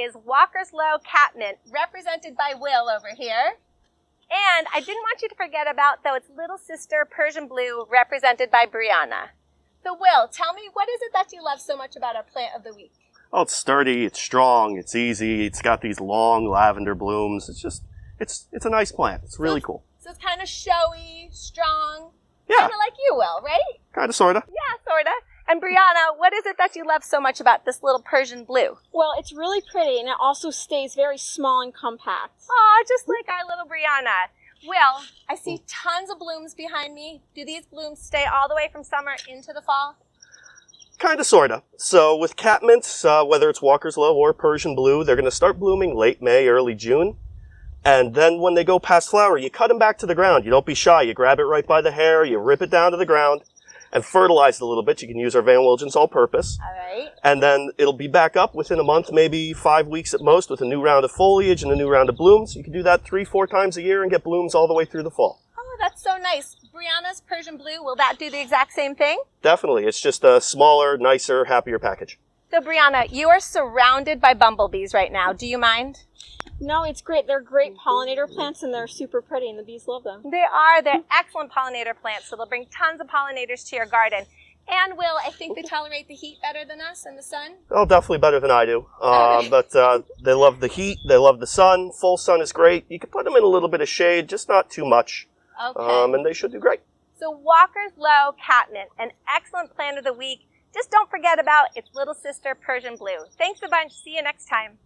is Walker's Low Catmint, represented by Will over here. And I didn't want you to forget about, though, its little sister, Purrsian Blue, represented by Brianna. So, Will, tell me, what is it that you love so much about our plant of the week? Oh, it's sturdy, it's strong, it's easy, it's got these long lavender blooms. It's a nice plant. It's really cool. So it's kind of showy, strong. Yeah. Kind of like you, Will, right? Kind of, sort of. Yeah, sort of. And Brianna, what is it that you love so much about this little Purrsian Blue? Well, it's really pretty, and it also stays very small and compact. Aw, just like our little Brianna. Will, I see tons of blooms behind me. Do these blooms stay all the way from summer into the fall? Kind of, sort of. So with catmint, whether it's Walker's Low or Purrsian Blue, they're going to start blooming late May, early June. And then when they go past flower, you cut them back to the ground. You don't be shy. You grab it right by the hair, you rip it down to the ground, and fertilize it a little bit. You can use our Van Wilgens all-purpose. All right. And then it'll be back up within a month, maybe 5 weeks at most, with a new round of foliage and a new round of blooms. You can do that 3-4 times a year and get blooms all the way through the fall. Oh, that's so nice. Brianna's Purrsian Blue, will that do the exact same thing? Definitely. It's just a smaller, nicer, happier package. So, Brianna, you are surrounded by bumblebees right now. Do you mind? No, it's great. They're great pollinator plants, and they're super pretty, and the bees love them. They are. They're excellent pollinator plants, so they'll bring tons of pollinators to your garden. And, Will, I think they tolerate the heat better than us and the sun? Oh, definitely better than I do. But they love the heat. They love the sun. Full sun is great. You can put them in a little bit of shade, just not too much. Okay. And they should do great. So Walker's Low Catmint, an excellent plant of the week. Just don't forget about its little sister, Purrsian Blue. Thanks a bunch. See you next time.